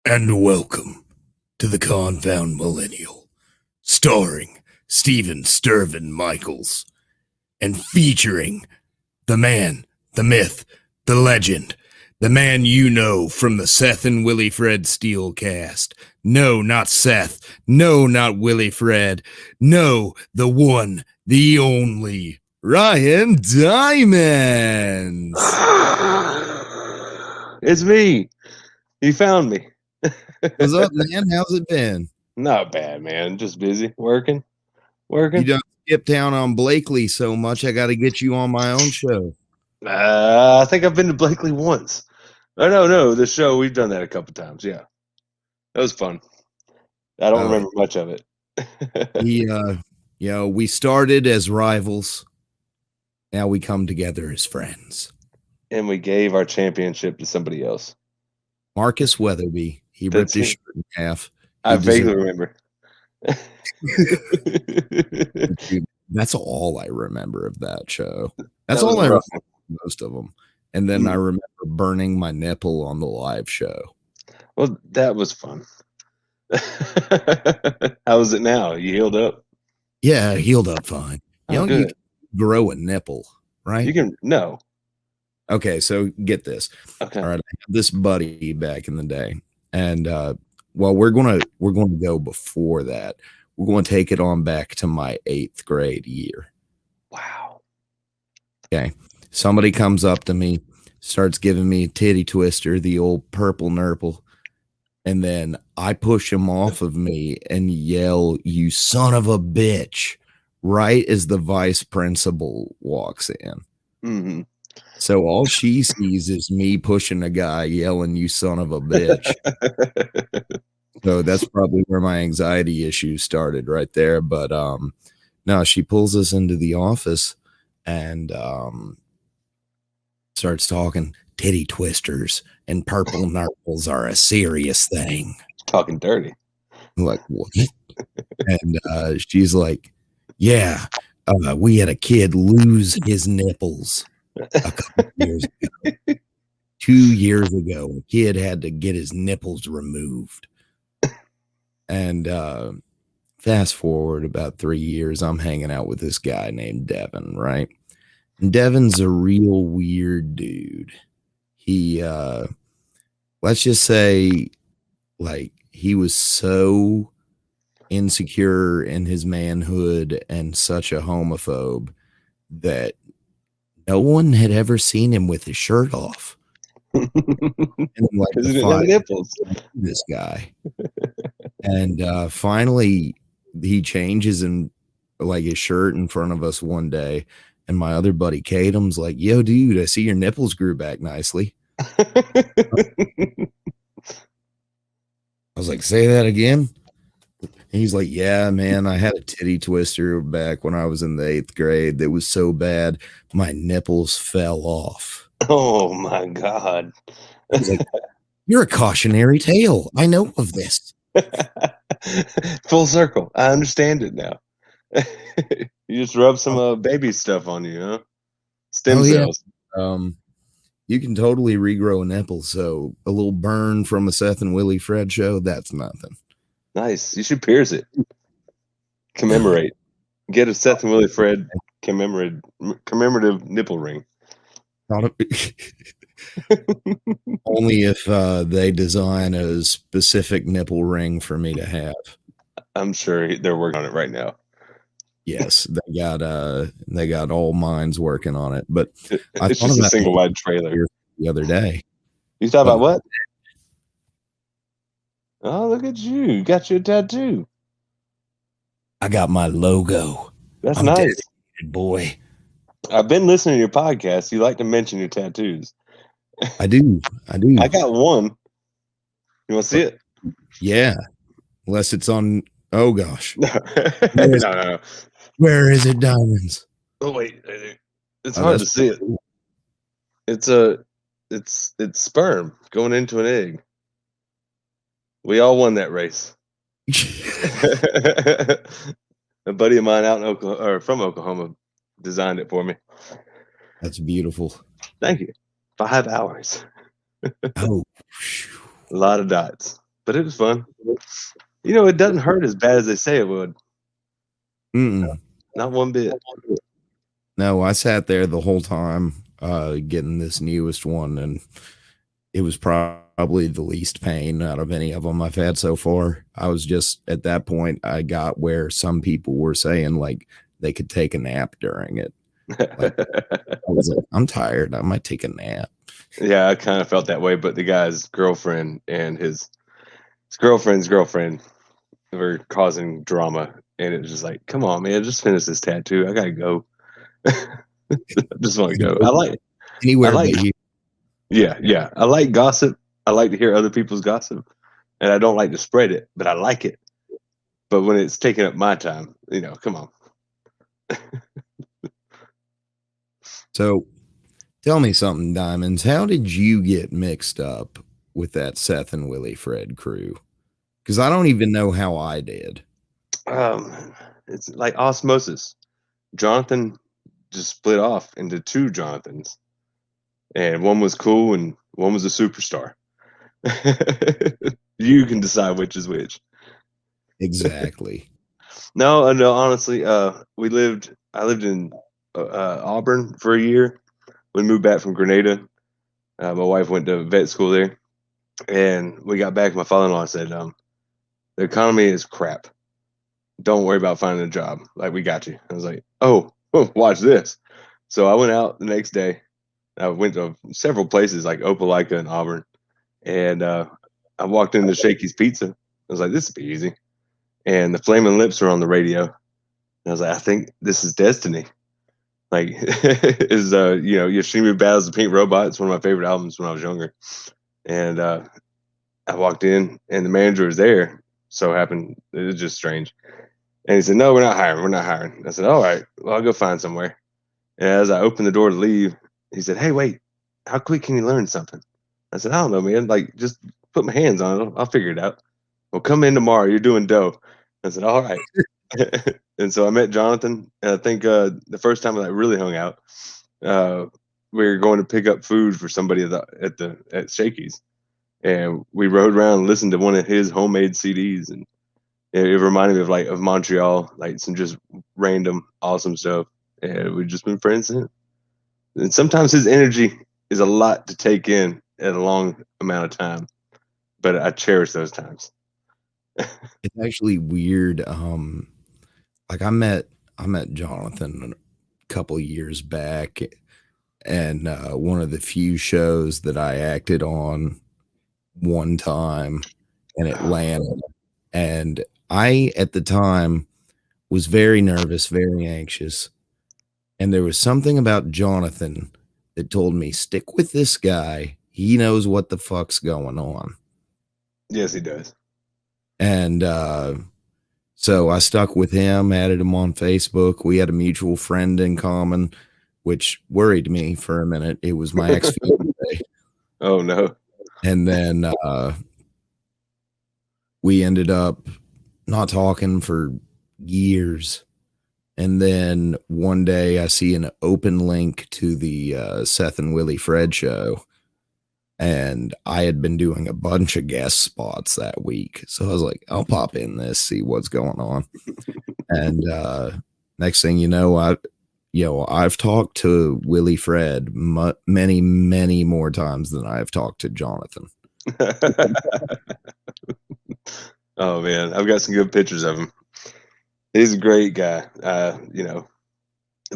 And welcome to the Confound Millennial, starring Stirvin Michaels, and featuring the man, the myth, the legend, the man you know from the Seth and Willie Fred Steelcast. No, not Seth. No, not Willie Fred. No, the one, the only, Ryan Diamondz. It's me. You found me. What's up, man? How's it been? Not bad, man. Just busy working. You don't skip town on Blakely so much, I got to get you on my own show. I think I've been to Blakely once. Oh, no, the show, we've done that a couple times. Yeah. That was fun. I don't remember much of it. We started as rivals. Now we come together as friends. And we gave our championship to somebody else. Marcus Weatherby. He ripped his shirt in half. I vaguely remember. Dude, that's all I remember of that show. That's all I remember, most of them. And then I remember burning my nipple on the live show. Well, that was fun. How is it now? You healed up? Yeah, I healed up fine. You can grow a nipple, right? You can. No. Okay, so get this. Okay. All right, I had this buddy back in the day, and we're gonna go before that. We're going to take it on back to my 8th grade year. Wow. Okay. Somebody comes up to me, starts giving me a titty twister, the old purple nurple. And then I push him off of me and yell, "You son of a bitch," right as the vice principal walks in. Mm-hmm. So all she sees is me pushing a guy yelling, "You son of a bitch." So that's probably where my anxiety issues started right there. But no, she pulls us into the office and starts talking. Titty twisters and purple nurples are a serious thing. Talking dirty. I'm like, what? And she's like, yeah, we had a kid lose his nipples a couple years ago. 2 years ago, a kid had to get his nipples removed. And fast forward about 3 years, I'm hanging out with this guy named Devin, right? And Devin's a real weird dude. He, let's just say, like, he was so insecure in his manhood and such a homophobe that no one had ever seen him with his shirt off. And like, he didn't have nipples. This guy. And finally he changes in like his shirt in front of us one day, and my other buddy Kadam's like, "Yo, dude, I see your nipples grew back nicely." I was like, "Say that again?" And he's like, "Yeah, man, I had a titty twister back when I was in the 8th grade that was so bad my nipples fell off." Oh my God. I was like, "You're a cautionary tale. I know of this." Full circle. I understand it now. You just rub some baby stuff on you, huh? Stem cells. Yeah. You can totally regrow a nipple, so a little burn from a Seth and Willie Fred show, that's nothing. Nice. You should pierce it. Commemorate. Get a Seth and Willie Fred commemorative nipple ring. Only if they design a specific nipple ring for me to have. I'm sure they're working on it right now. Yes, they got all minds working on it. But it's just a single wide trailer the other day. You thought about what? Oh, look at you! You got your tattoo. I got my logo. That's nice, boy. I've been listening to your podcast. You like to mention your tattoos. I do. I got one. You want to see it? Yeah. Unless it's on. Oh gosh. No. Where is it, Diamondz? Oh wait, it's hard to see it. It's sperm going into an egg. We all won that race. A buddy of mine out in Oklahoma, or from Oklahoma, designed it for me. That's beautiful. Thank you. 5 hours. Oh, a lot of dots. but it was fun. You know, it doesn't hurt as bad as they say it would. Not one bit. No, I sat there the whole time getting this newest one, and it was probably the least pain out of any of them I've had so far. I was just at that point, I got where some people were saying like they could take a nap during it. Like, I was like, I'm tired. I might take a nap. Yeah, I kind of felt that way, but the guy's girlfriend and his girlfriend's girlfriend were causing drama, and it was just like, come on, man, just finish this tattoo. I gotta go. I just want to go. I like Anywhere I like but here. yeah. I like gossip. I like to hear other people's gossip, and I don't like to spread it, but I like it. But when it's taking up my time, you know, come on. So tell me something, Diamondz. How did you get mixed up with that Seth and Willie Fred crew? Because I don't even know how I did. It's like osmosis. Jonathan just split off into two Jonathans, and one was cool and one was a superstar. You can decide which is which. Exactly. No, honestly, I lived in Auburn for a year. We moved back from Grenada. My wife went to vet school there, and we got back. My father-in-law said, "The economy is crap. Don't worry about finding a job. Like, we got you." I was like, "Oh, watch this." So I went out the next day. I went to several places like Opelika and Auburn, and I walked into Shakey's Pizza. I was like, "This will be easy." And the Flaming Lips were on the radio. And I was like, "I think this is destiny." Like, is you know, Yoshimi Battles the Pink Robot. It's one of my favorite albums when I was younger. And I walked in, and the manager was there. So happened, it was just strange. And he said, "No, we're not hiring. We're not hiring." I said, "All right, well, I'll go find somewhere." And as I opened the door to leave, he said, "Hey, wait, how quick can you learn something?" I said, "I don't know, man. Like, just put my hands on it. I'll figure it out." "Well, come in tomorrow. You're doing dough." I said, "All right." And so I met Jonathan. And I think the first time I really hung out, we were going to pick up food for somebody at Shakey's, and we rode around and listened to one of his homemade CDs, and it reminded me of Montreal, like some just random awesome stuff. And we've just been friends since. And sometimes his energy is a lot to take in at a long amount of time, but I cherish those times. It's actually weird. Like I met Jonathan a couple years back, and one of the few shows that I acted on one time in Atlanta. And I, at the time, was very nervous, very anxious. And there was something about Jonathan that told me, stick with this guy. He knows what the fuck's going on. Yes, he does. And so I stuck with him, added him on Facebook. We had a mutual friend in common, which worried me for a minute. It was my ex-fiance. Oh, no. And then we ended up not talking for years. And then one day I see an open link to the Seth and Willie Fred show. And I had been doing a bunch of guest spots that week. So I was like, I'll pop in this, see what's going on. And next thing you know, I've talked to Willie Fred many, many more times than I've talked to Jonathan. Oh, man. I've got some good pictures of him. He's a great guy.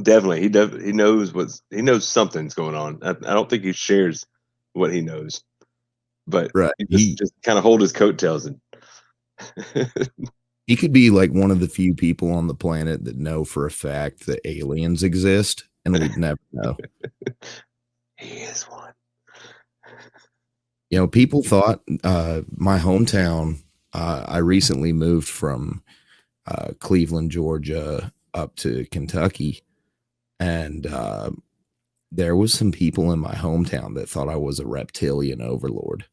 Definitely. He knows something's going on. I don't think he shares what he knows, but right. He just kind of hold his coattails and he could be like one of the few people on the planet that know for a fact that aliens exist, and we'd never know. He is one. You know, people thought my hometown, I recently moved from Cleveland, Georgia, up to Kentucky, and there was some people in my hometown that thought I was a reptilian overlord.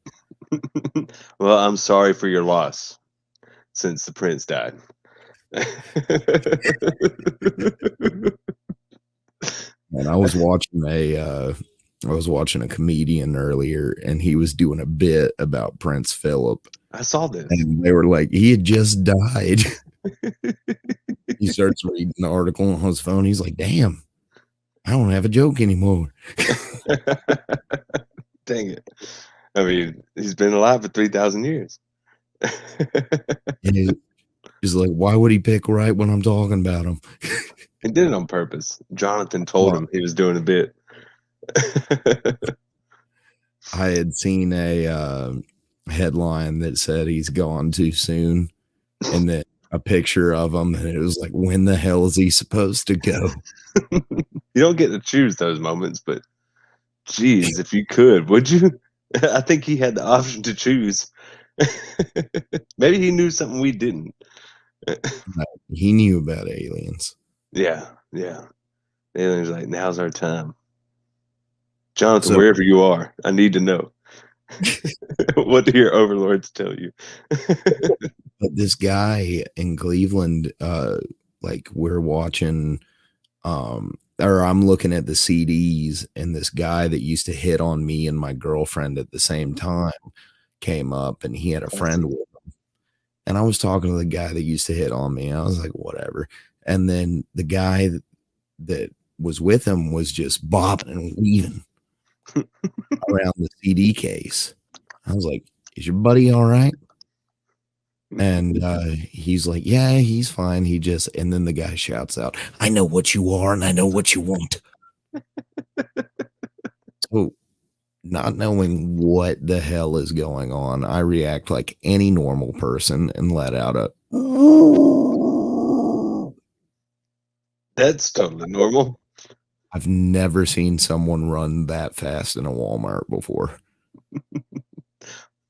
Well, I'm sorry for your loss since the prince died. And I was watching I was watching a comedian earlier, and he was doing a bit about Prince Philip. I saw this. And they were like, he had just died. He starts reading the article on his phone. He's like, damn, I don't have a joke anymore. Dang it. I mean, he's been alive for 3,000 years. And he's like, why would he pick right when I'm talking about him? He did it on purpose. Jonathan told him he was doing a bit. I had seen a headline that said he's gone too soon, and then a picture of him, and it was like, when the hell is he supposed to go? You don't get to choose those moments, but geez, if you could, would you? I think he had the option to choose. Maybe he knew something we didn't. He knew about aliens. Yeah. The aliens like, now's our time. Jonathan, so, wherever you are, I need to know. What do your overlords tell you? But this guy in Cleveland, like we're watching, or I'm looking at the CDs, and this guy that used to hit on me and my girlfriend at the same time came up, and he had a friend with him. And I was talking to the guy that used to hit on me. I was like, whatever. And then the guy that was with him was just bobbing and weaving around the CD case. I was like, is your buddy all right? And he's like, yeah, he's fine. And then the guy shouts out, I know what you are and I know what you want. So not knowing what the hell is going on, I react like any normal person and let out a That's totally normal. I've never seen someone run that fast in a Walmart before.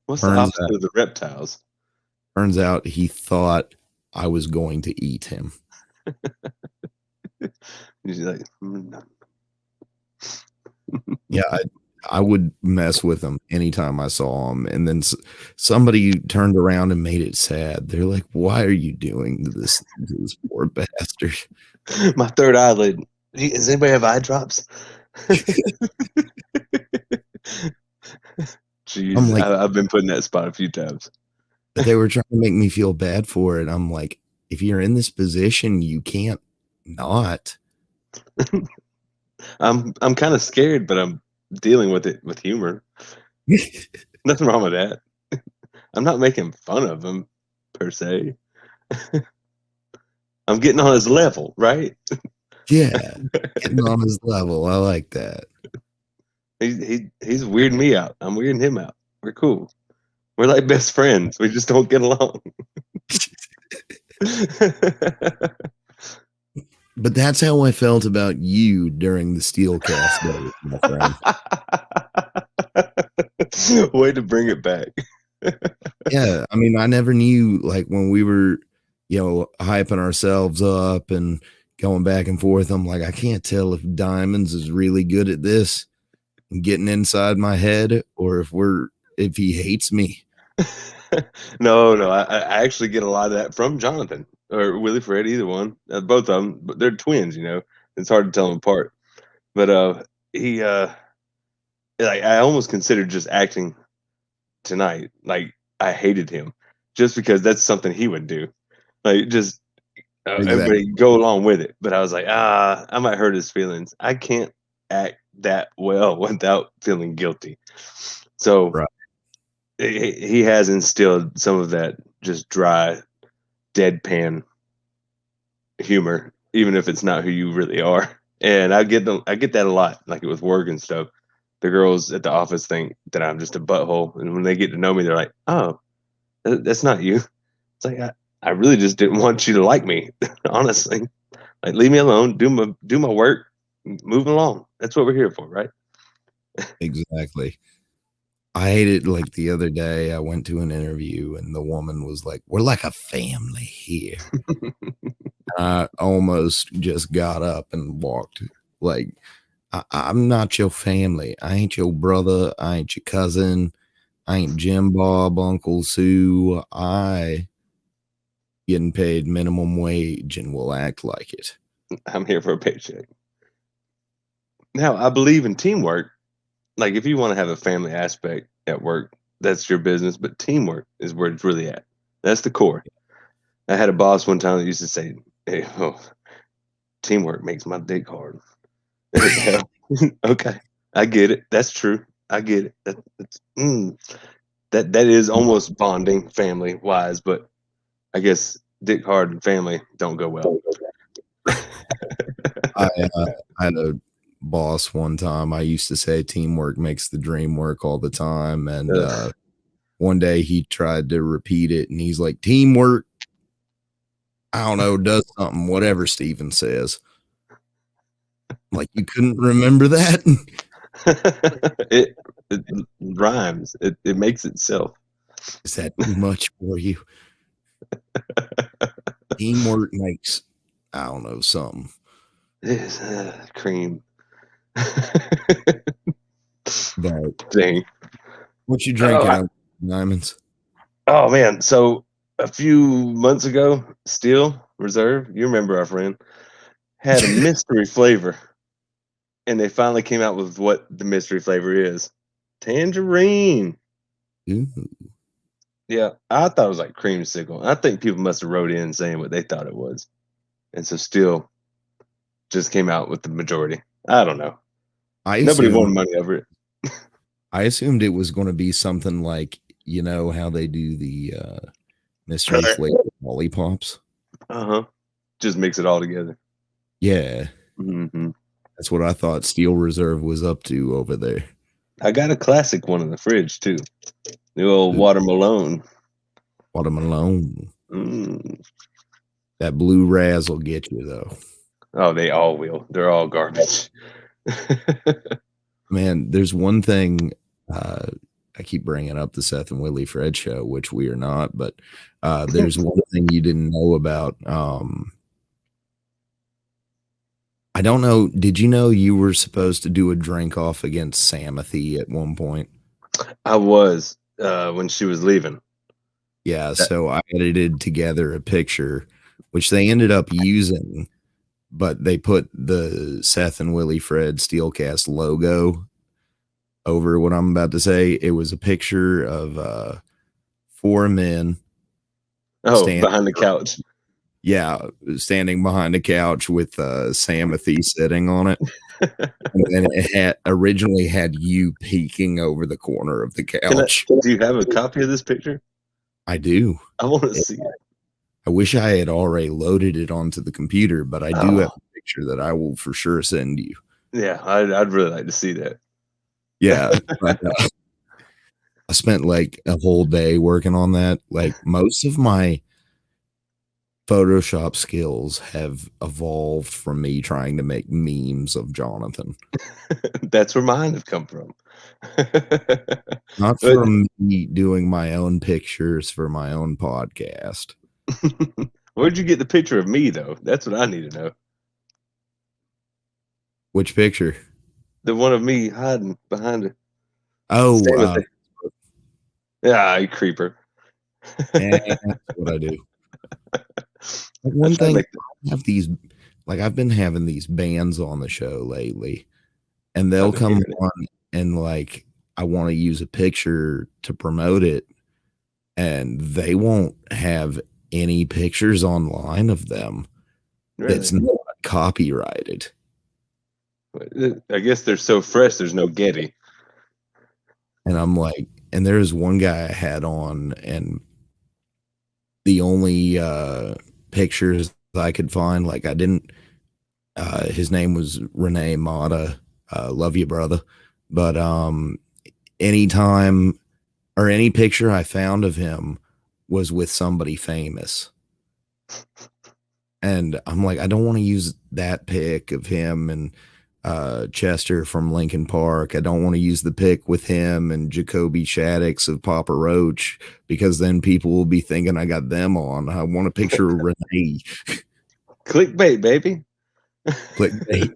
What's the opposite of the reptiles? Turns out he thought I was going to eat him. He's like, yeah, I would mess with him anytime I saw him. And then somebody turned around and made it sad. They're like, why are you doing this to this poor bastard? My third eyelid. Does anybody have eye drops? Jeez, like, I've been put in that spot a few times. They were trying to make me feel bad for it. I'm like, if you're in this position, you can't not. I'm kind of scared, but I'm dealing with it with humor. Nothing wrong with that. I'm not making fun of him per se. I'm getting on his level, right? Yeah, getting on his level. I like that. He's weirding me out. I'm weirding him out. We're cool. We're like best friends. We just don't get along. But that's how I felt about you during the Steelcast days, my friend. Way to bring it back. Yeah, I mean, I never knew, like, when we were, hyping ourselves up and going back and forth, I'm like, I can't tell if Diamondz is really good at this and getting inside my head, or if he hates me. No, I actually get a lot of that from Jonathan or Willie, Fred, either one, both of them. But they're twins, It's hard to tell them apart. But he, like, I almost considered just acting tonight. Like, I hated him just because that's something he would do. Like, just exactly. Everybody go along with it. But I was like, I might hurt his feelings. I can't act that well without feeling guilty. So. Right. He has instilled some of that just dry, deadpan humor, even if it's not who you really are. And I get that a lot, like with work and stuff. The girls at the office think that I'm just a butthole, and when they get to know me, they're like, "Oh, that's not you." It's like I really just didn't want you to like me, honestly. Like, leave me alone, do my work, move along. That's what we're here for, right? Exactly. I hate it. Like the other day, I went to an interview and the woman was like, we're like a family here. I almost just got up and walked. Like, I'm not your family. I ain't your brother. I ain't your cousin. I ain't Jim Bob, Uncle Sue. I getting paid minimum wage and will act like it. I'm here for a paycheck. Now, I believe in teamwork. like if you want to have a family aspect at work, that's your business, but teamwork is where it's really at. That's the core. I had a boss one time that used to say, "Hey, teamwork makes my dick hard." Okay, I get it. That's true. I get it. That is almost bonding family wise, but I guess dick hard and family don't go well. I had a boss one time. I used to say teamwork makes the dream work all the time, and one day he tried to repeat it, and he's like, "Teamwork, I don't know, does something, whatever Steven says." Like, you couldn't remember that? it rhymes. It makes itself. Is that too much for you? Teamwork makes, I don't know, something. It is cream. But Dang. what you drinking, Diamondz? Oh man, so a few months ago, Steel Reserve, you remember our friend, had a mystery flavor. And they finally came out with what the mystery flavor is. Tangerine. Ooh. Yeah, I thought it was like creamsicle. I think people must have wrote in saying what they thought it was. And so Steel just came out with the majority. I don't know. Nobody won money over it. I assumed it was going to be something like, you know, how they do the mystery flavor lollipops. Just mix it all together. Yeah. Mm-hmm. That's what I thought Steel Reserve was up to over there. I got a classic one in the fridge too. The old watermelon. Watermelon. That blue Raz will get you though. Oh, they all will. They're all garbage. Man, there's one thing I keep bringing up the Seth and Willie Fred show, which we are not, but there's one thing you didn't know about. I don't know. Did you know you were supposed to do a drink off against Samothy at one point? I was when she was leaving. Yeah, so I edited together a picture, which they ended up using, but they put the Seth and Willie Fred Steelcast logo over what I'm about to say. It was a picture of 4 men. Behind the couch. Yeah, standing behind a couch with Samothy sitting on it. And it originally had you peeking over the corner of the couch. Do you have a copy of this picture? I do. I want to see it. I wish I had already loaded it onto the computer, but I do have a picture that I will for sure send you. Yeah, I'd really like to see that. Yeah. But, I spent like a whole day working on that. Like most of my Photoshop skills have evolved from me trying to make memes of Jonathan. That's where mine have come from. Not from me doing my own pictures for my own podcast. Where'd you get the picture of me, though? That's what I need to know. Which picture? The one of me hiding behind it. Oh, yeah, you creeper. That's what I do. One thing, I have these, like I've been having these bands on the show lately, and they'll come on and like I want to use a picture to promote it, and they won't have any pictures online of them. Really? That's not copyrighted. I guess they're so fresh, there's no Getty. And I'm like, and there's one guy I had on, and the only pictures I could find, like I didn't, his name was Renee Mata, love you, brother. But anytime or any picture I found of him was with somebody famous. And I'm like, I don't want to use that pic of him and Chester from Lincoln Park. I don't want to use the pic with him and Jacoby Shaddix of Papa Roach, because then people will be thinking I got them on. I want a picture of Renee. Clickbait, baby. Clickbait.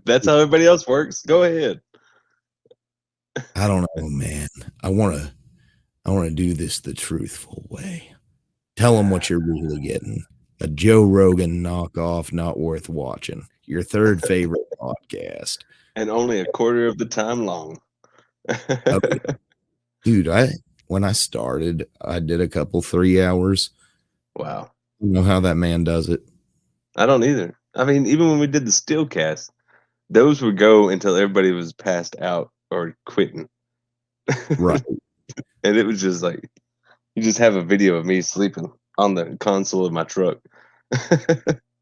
That's how everybody else works. Go ahead. I don't know, man. I want to do this the truthful way. Tell them what you're really getting. A Joe Rogan knockoff, not worth watching. Your third favorite podcast. And only a quarter of the time long. Oh, dude, when I started, I did a couple 3 hours. Wow. I don't know how that man does it. I don't either. I mean, even when we did the Steelcast, those would go until everybody was passed out or quitting. Right. And it was just like, you just have a video of me sleeping on the console of my truck.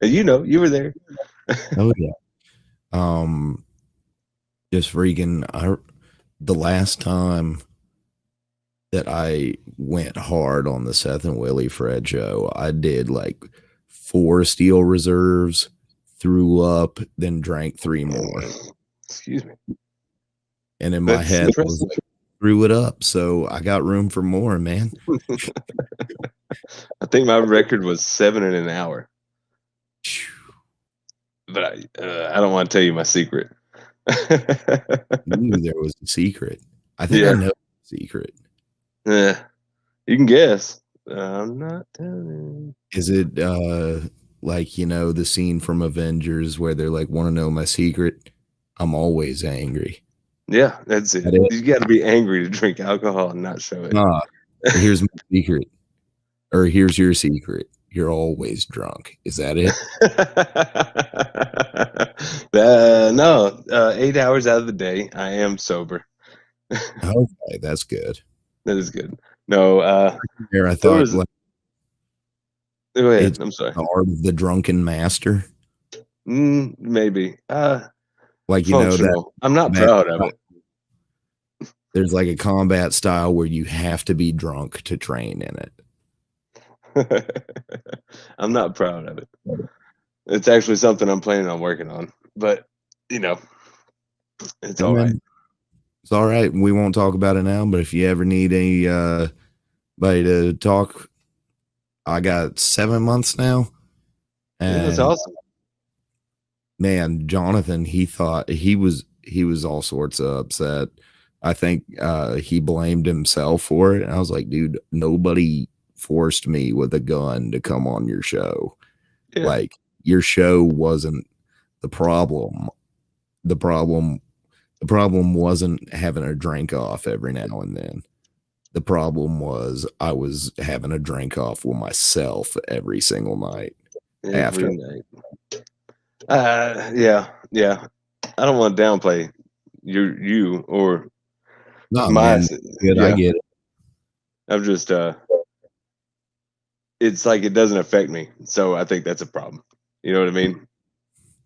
And you were there. Oh yeah. Just freaking the last time that I went hard on the Seth and Willie Fred show, I did like 4 steel reserves, threw up, then drank 3 more. Excuse me. And in my head, I was like, threw it up. So I got room for more, man. I think my record was 7 in an hour. But I don't want to tell you my secret. Knew there was a secret. I think I know the secret. Yeah, you can guess. I'm not telling. Is it like the scene from Avengers where they're like, want to know my secret? I'm always angry. Yeah, that's it. You got to be angry to drink alcohol and not show it. Here's my secret, or here's your secret. You're always drunk. Is that it? No, 8 hours out of the day, I am sober. Okay, that's good. That is good. No, here I thought. Go ahead. I'm sorry. The art of the drunken master. Maybe. Like that. I'm not proud of it. There's like a combat style where you have to be drunk to train in it. I'm not proud of it. It's actually something I'm planning on working on, but it's all right. It's all right. We won't talk about it now, but if you ever need anybody to talk, I got 7 months now. And that's awesome. Man, Jonathan, he thought he was all sorts of upset. I think he blamed himself for it. And I was like, dude, nobody forced me with a gun to come on your show. Yeah. Like, your show wasn't the problem. The problem wasn't having a drink off every now and then. The problem was I was having a drink off with myself every single night. Every night. Yeah. I don't want to downplay you or no, man. Good, yeah. I get it. I'm just it's like it doesn't affect me, so I think that's a problem. You know what I mean?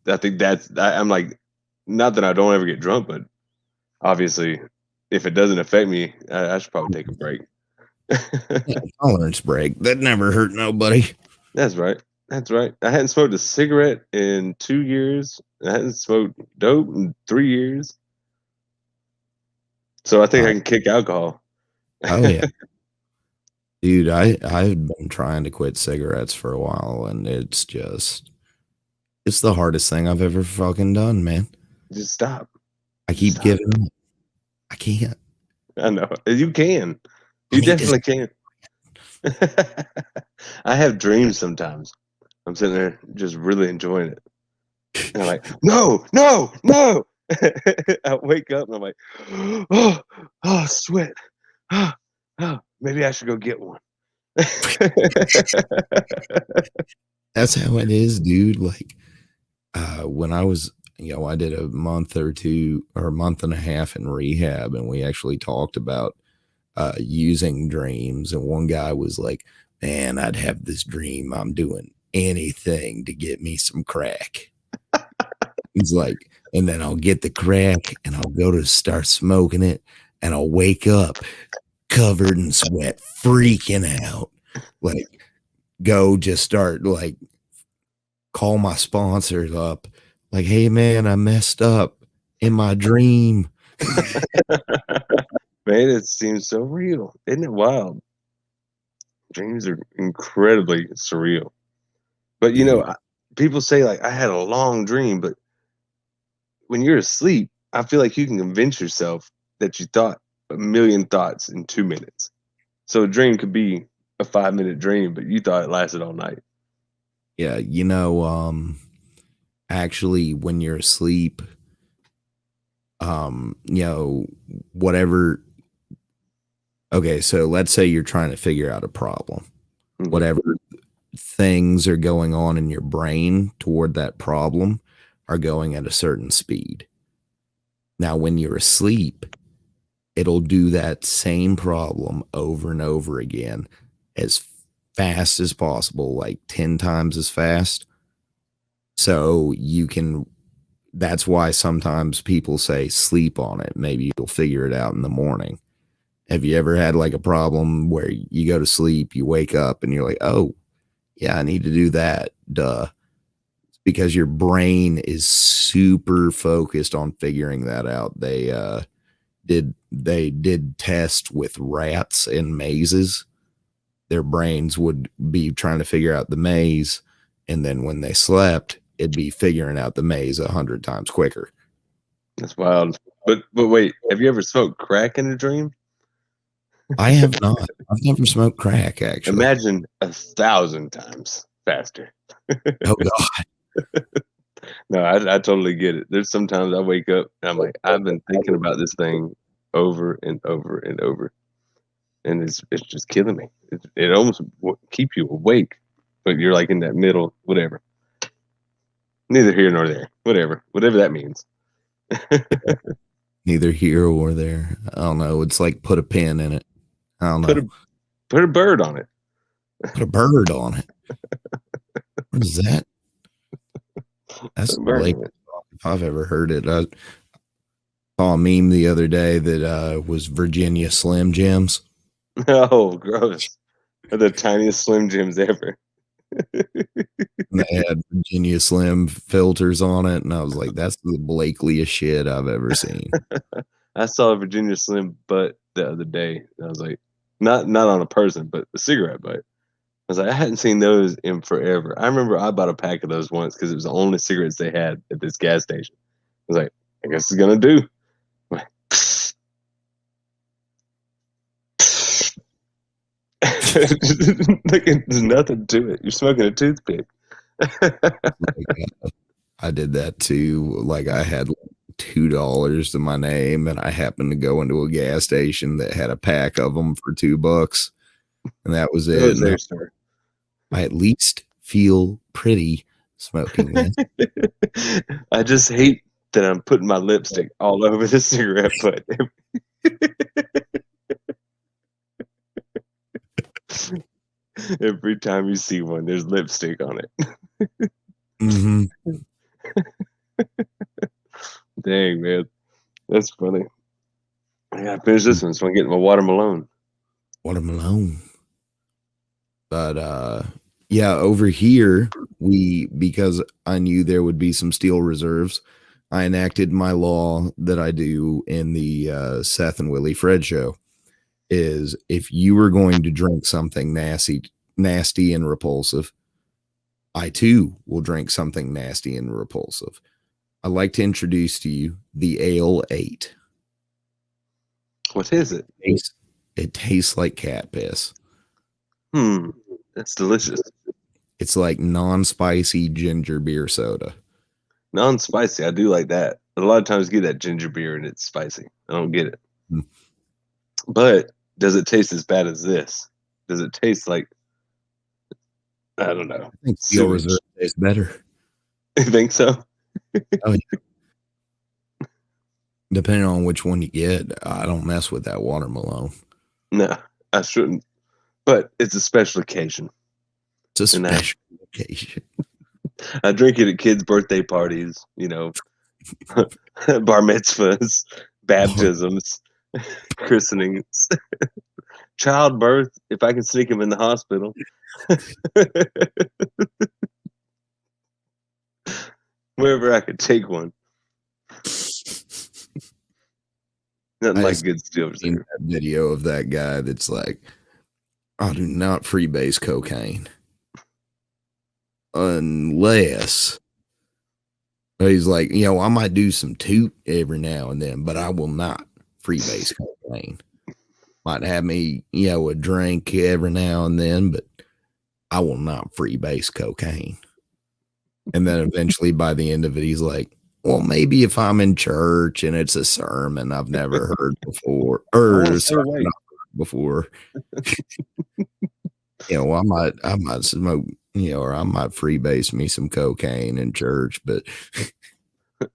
I think I'm like, not that I don't ever get drunk, but obviously, if it doesn't affect me, I should probably take a break. Tolerance break. That never hurt nobody. That's right. That's right. I hadn't smoked a cigarette in 2 years. I hadn't smoked dope in 3 years. So I think I can kick alcohol. Oh yeah. Dude, I've been trying to quit cigarettes for a while, and it's the hardest thing I've ever fucking done, man. Just stop. I keep giving up. I can't. I know. You can. You definitely can. I have dreams sometimes. I'm sitting there just really enjoying it. And I'm like, no. I wake up and I'm like, oh, sweat. Oh, maybe I should go get one. That's how it is, dude. Like, when I was, I did a month or 2 or a month and a half in rehab, and we actually talked about using dreams. And one guy was like, man, I'd have this dream I'm doing anything to get me some crack. He's like, and then I'll get the crack and I'll go to start smoking it, and I'll wake up covered in sweat, freaking out. Like, go just start, like, call my sponsors up. Like, hey, man, I messed up in my dream. Man, it seems so real. Isn't it wild? Dreams are incredibly surreal. But, people say, like, I had a long dream, but when you're asleep, I feel like you can convince yourself that you thought a million thoughts in 2 minutes. So a dream could be a 5-minute dream, but you thought it lasted all night. Yeah, actually, when you're asleep, you know, whatever. Okay, so let's say you're trying to figure out a problem. Mhm. Whatever things are going on in your brain toward that problem are going at a certain speed. Now, when you're asleep, it'll do that same problem over and over again as fast as possible, like 10 times as fast. So you can, that's why sometimes people say sleep on it. Maybe you'll figure it out in the morning. Have you ever had like a problem where you go to sleep, you wake up and you're like, oh, yeah, I need to do that. Duh. It's because your brain is super focused on figuring that out. They did test with rats in mazes. Their brains would be trying to figure out the maze, and then when they slept, it'd be figuring out the maze 100 times quicker. That's wild. But wait, have you ever smoked crack in a dream? I have not. I've never smoked crack, actually. Imagine 1,000 times faster. Oh God. No, I totally get it. There's sometimes I wake up and I'm like, I've been thinking about this thing over and over and over, and it's just killing me. It almost keep you awake, but you're like in that middle, whatever. Neither here nor there. Whatever that means. Neither here or there. I don't know. It's like put a pin in it. I don't know. Put a bird on it. Put a bird on it. What is that? That's like, if I've ever heard it. I saw a meme the other day that was Virginia Slim Jims. Oh, gross. They're the tiniest Slim Jims ever. And they had Virginia Slim filters on it, and I was like, that's the Blakeliest shit I've ever seen. I saw a Virginia Slim butt the other day. I was like, not on a person, but a cigarette butt. I was like, I hadn't seen those in forever. I remember I bought a pack of those once because it was the only cigarettes they had at this gas station. I was like, I guess it's gonna do. Like, there's nothing to it. You're smoking a toothpick. I did that too. Like I had $2 to my name, and I happened to go into a gas station that had a pack of them for $2, and that was it. I at least feel pretty smoking this. I just hate that I'm putting my lipstick all over the cigarette butt. Every time you see one, there's lipstick on it. Mm-hmm. Dang, man. That's funny. I gotta finish this one so I can get my watermelon. Watermelon. But yeah, over here, because I knew there would be some steel reserves, I enacted my law that I do in the Seth and Willie Fred show. Is if you were going to drink something nasty and repulsive, I too will drink something nasty and repulsive. I'd like to introduce to you the Ale 8. What is it? It tastes like cat piss. That's delicious. It's like non-spicy ginger beer soda. Non-spicy, I do like that. But a lot of times you get that ginger beer and it's spicy. I don't get it. But does it taste as bad as this? Does it taste like, I don't know. I think Steel Reserve tastes better. You think so? Oh, yeah. Depending on which one you get, I don't mess with that watermelon. No, I shouldn't. But it's a special occasion. It's a special occasion. I drink it at kids' birthday parties, bar mitzvahs, baptisms, christenings, childbirth, if I can sneak them in the hospital. Wherever I could take one. Nothing like good Steel Reserve. That video of that guy that's like, I do not freebase cocaine unless he's like, I might do some toot every now and then, but I will not freebase cocaine. Might have me, a drink every now and then, but I will not freebase cocaine. And then eventually by the end of it, he's like, Well, maybe if I'm in church and it's a sermon I've never heard before, I or want a to stay sermon awake. I've heard before, I might smoke, or I might freebase me some cocaine in church, but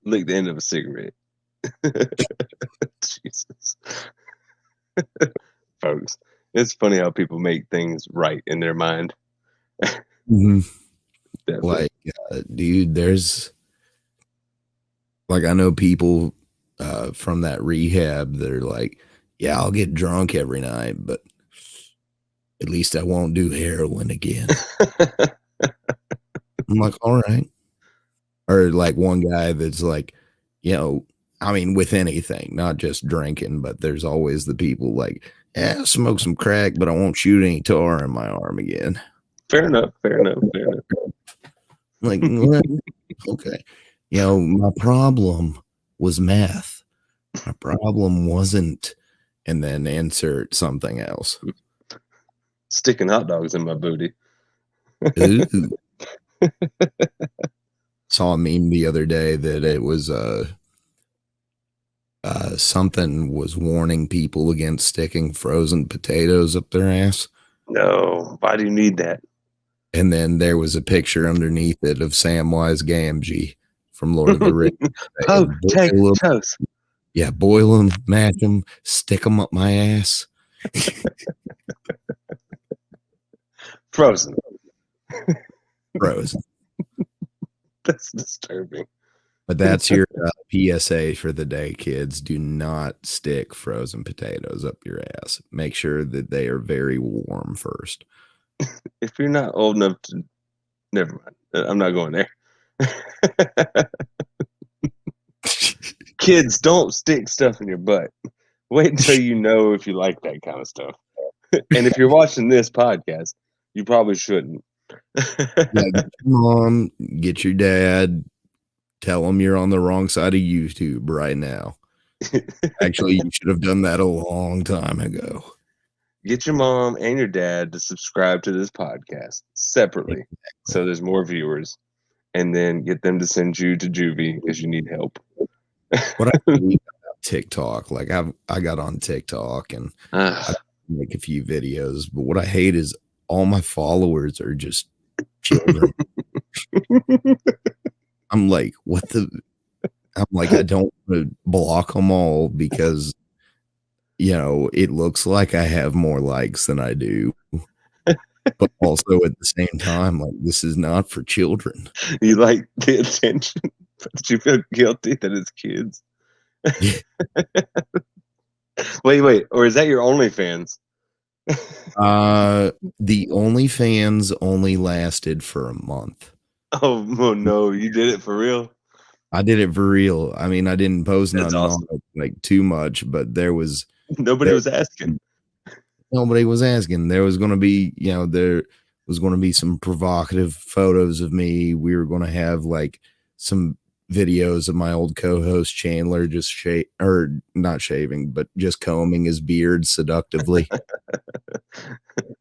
Lick the end of a cigarette. Jesus. Folks, it's funny how people make things right in their mind. like, dude, there's like, I know people from that rehab that are like, yeah, I'll get drunk every night, but at least I won't do heroin again. I'm like, all right. Or like one guy that's like, I mean, with anything, not just drinking, but there's always the people like, yeah, I'll smoke some crack, but I won't shoot any tar in my arm again. Fair enough. Like, well, okay. My problem was meth. My problem wasn't, and then insert something else. Sticking hot dogs in my booty. Ooh. Saw a meme the other day that it was something was warning people against sticking frozen potatoes up their ass. No, why do you need that? And then there was a picture underneath it of Samwise Gamgee from Lord of the Rings. Potatoes. Yeah, boil them, mash them, stick them up my ass. Frozen. That's disturbing. But that's your PSA for the day, kids. Do not stick frozen potatoes up your ass. Make sure that they are very warm first. If you're not old enough to, never mind. I'm not going there. Kids, don't stick stuff in your butt. Wait until you know if you like that kind of stuff. And if you're watching this podcast, you probably shouldn't. Get your mom, get your dad, tell them you're on the wrong side of YouTube right now. Actually, you should have done that a long time ago. Get your mom and your dad to subscribe to this podcast separately, so there's more viewers, and then get them to send you to juvie because you need help. What I hate about TikTok, like I got on TikTok and I make a few videos, but what I hate is all my followers are just children. I'm like, I don't want to block them all because it looks like I have more likes than I do. But also at the same time, like, this is not for children. You like the attention, but you feel guilty that it's kids. Yeah. Wait, or is that your OnlyFans? The OnlyFans only lasted for a month. Oh no, you did it for real? I did it for real. I mean, I didn't post nothing awesome. on it, like too much, but nobody was asking. Nobody was asking. There was going to be, there was going to be some provocative photos of me. We were going to have like some videos of my old co-host Chandler just not shaving, but just combing his beard seductively.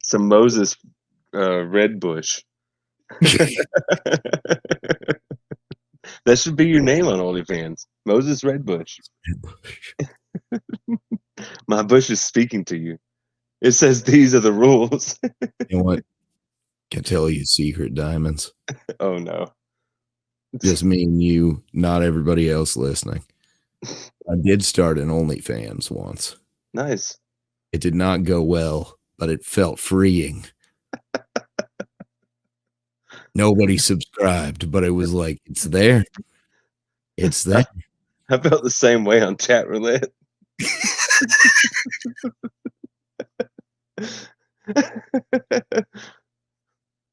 Some Moses red bush. That should be your name on OnlyFans. Moses Redbush. My bush is speaking to you. It says these are the rules. You know what? Can tell you a secret, Diamondz. Oh no. Just me and you, not everybody else listening. I did start an OnlyFans once. Nice. It did not go well, but it felt freeing. Nobody subscribed, but it was like, it's there. It's there. I felt the same way on chat roulette.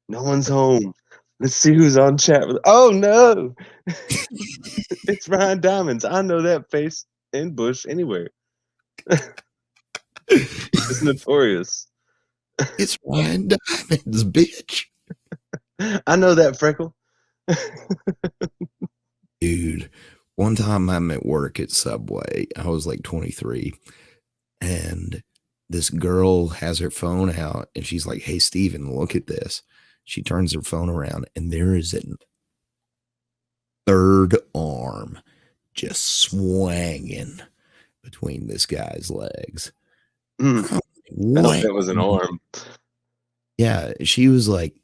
No one's home. Let's see who's on chat roulette. Oh no. It's Ryan Diamondz. I know that face in bush anywhere. It's notorious. It's Ryan Diamondz, bitch. I know that freckle. Dude, one time I'm at work at Subway. I was like 23, and this girl has her phone out, and she's like, "Hey, Steven, look at this." She turns her phone around, and there is third arm just swanging between this guy's legs. What? That was an arm. Yeah, she was like,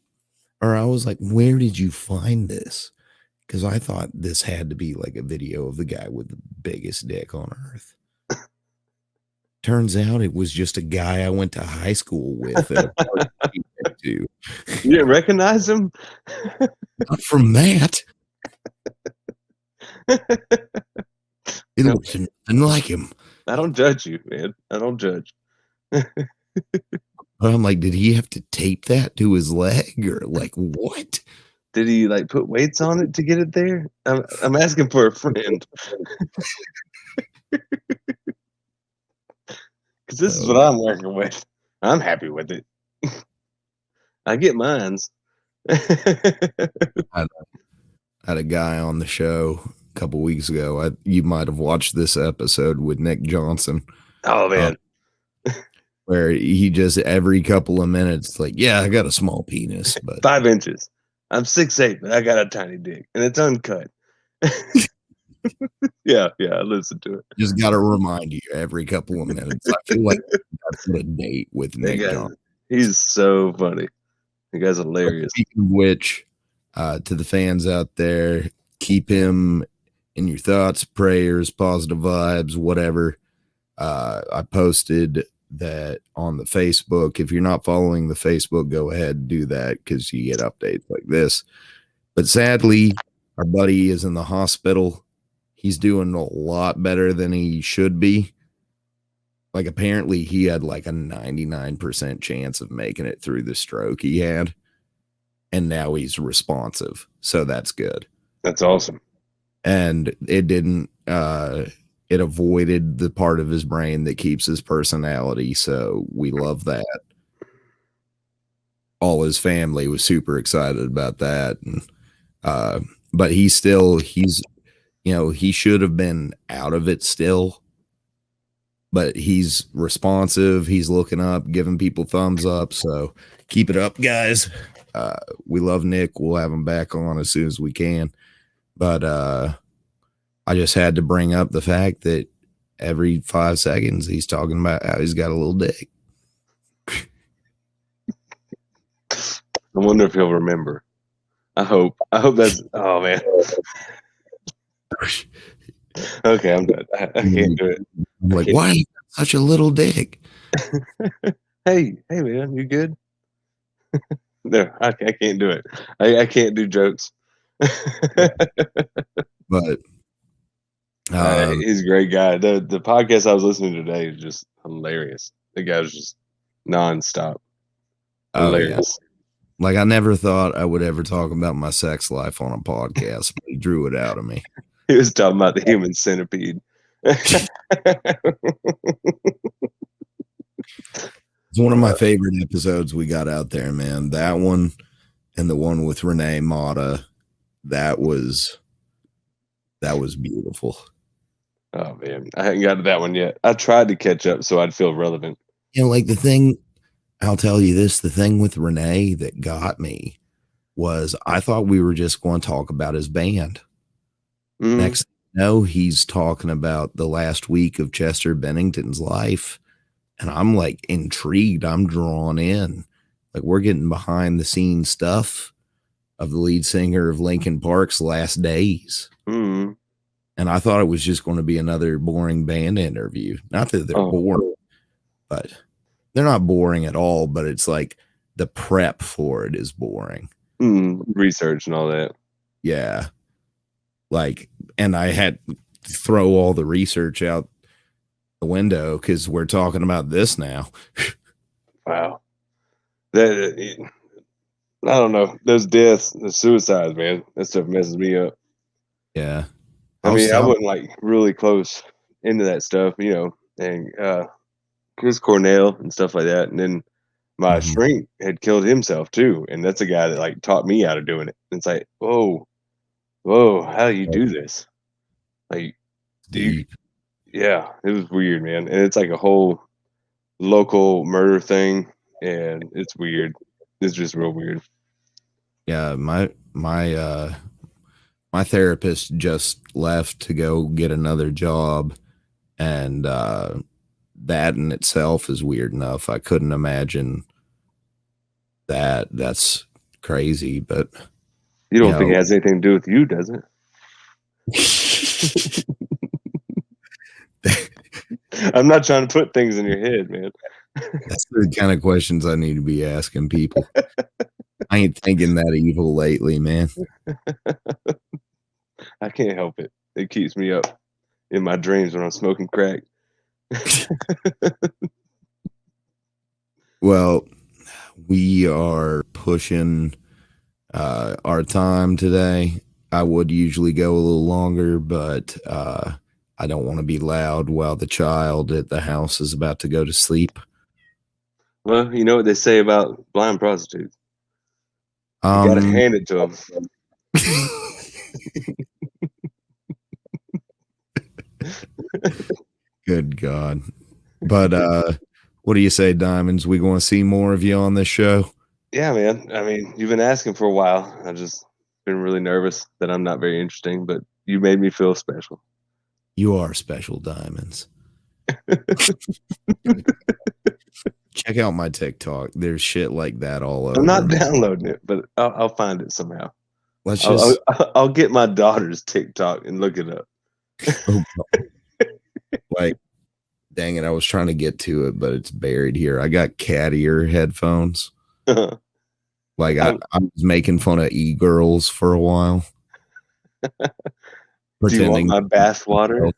or I was like, where did you find this? Because I thought this had to be like a video of the guy with the biggest dick on earth. Turns out it was just a guy I went to high school with at a party he went to. You didn't recognize him? Not from that. It looks nothing like him. I don't judge you, man. I don't judge. But I'm like, did he have to tape that to his leg or like what? Did he like put weights on it to get it there? I'm asking for a friend. Because this is what I'm working with. I'm happy with it. I get mines. I had a guy on the show a couple weeks ago. You might have watched this episode with Nick Johnson. Oh man. Where he just every couple of minutes, like, yeah, I got a small penis, but 5 inches. I'm 6'8", but I got a tiny dick, and it's uncut. yeah, I listen to it. Just got to remind you every couple of minutes. I feel like that's a date with Nick Johnson. He's so funny. The guy's hilarious. Speaking of which, to the fans out there, keep him in your thoughts, prayers, positive vibes, whatever. I posted that on the Facebook. If you're not following the Facebook, go ahead and do that because you get updates like this. But sadly, our buddy is in the hospital. He's doing a lot better than he should be. Like apparently he had like a 99% chance of making it through the stroke he had. And now he's responsive. So that's good. That's awesome. And it didn't it avoided the part of his brain that keeps his personality. So we love that. All his family was super excited about that. And but he's you know, he should have been out of it still. But he's responsive. He's looking up, giving people thumbs up. So keep it up, guys. We love Nick. We'll have him back on as soon as we can. But I just had to bring up the fact that every 5 seconds he's talking about how he's got a little dick. I wonder if he'll remember. I hope that's. Oh man. Okay, I'm done. I can't do it. I'm like, why you got such a little dick? hey man, you good? No, I can't do it. I can't do jokes. But he's a great guy. The podcast I was listening to today is just hilarious. The guy was just nonstop hilarious. Yeah. Like I never thought I would ever talk about my sex life on a podcast, but he drew it out of me. He was talking about the human centipede. It's one of my favorite episodes we got out there, man. That one and the one with Renee Mata, that was beautiful. Oh man, I haven't got to that one yet. I tried to catch up so I'd feel relevant. You know, like the thing, I'll tell you this, the thing with Renee that got me was I thought we were just going to talk about his band. Next thing you know, he's talking about the last week of Chester Bennington's life. And I'm like intrigued. I'm drawn in. Like we're getting behind the scenes stuff of the lead singer of Linkin Park's last days. Mm-hmm. And I thought it was just going to be another boring band interview. Not that they're boring, but they're not boring at all. But it's like the prep for it is boring. Research and all that. Yeah. Like, and I had to throw all the research out the window because we're talking about this now. Wow. That I don't know. Those deaths, the suicides, man. That stuff messes me up. Yeah. I mean, I wasn't like really close into that stuff, you know, and Chris Cornell and stuff like that. And then my shrink had killed himself too. And that's a guy that like taught me how to doing it. And it's like, whoa, how do you do this? Like, yeah, it was weird, man. And it's like a whole local murder thing. And it's weird. It's just real weird. Yeah, my My therapist just left to go get another job, and that in itself is weird enough. I couldn't imagine that. That's crazy, but You don't think it has anything to do with you, does it? I'm not trying to put things in your head, man. That's the kind of questions I need to be asking people. I ain't thinking that evil lately, man. I can't help it. It keeps me up in my dreams when I'm smoking crack. Well, we are pushing our time today. I would usually go a little longer, but I don't want to be loud while the child at the house is about to go to sleep. Well, you know what they say about blind prostitutes. You gotta hand it to them. Good God. But what do you say, Diamondz? We going to see more of you on this show? Yeah, man. I mean, you've been asking for a while. I just been really nervous that I'm not very interesting, but you made me feel special. You are special, Diamondz. Check out my TikTok. There's shit like that all over. I'm not downloading it, but I'll find it somehow. I'll get my daughter's TikTok and look it up. Like, dang it, I was trying to get to it, but it's buried here. I got cat ear headphones. Like I was making fun of e-girls for a while. Do you want my bath water?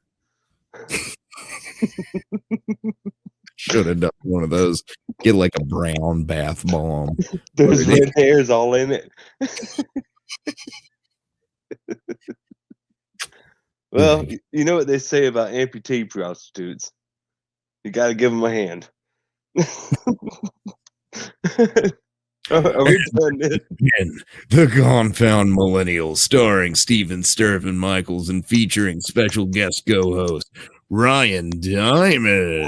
Should have done one of those. Get like a brown bath bomb. There's red hairs all in it. Well, you know what they say about amputee prostitutes. You got to give them a hand. Are we done this? The Confound Millennial, starring Steven Stirvin Michaels and featuring special guest co-host Ryan Diamondz.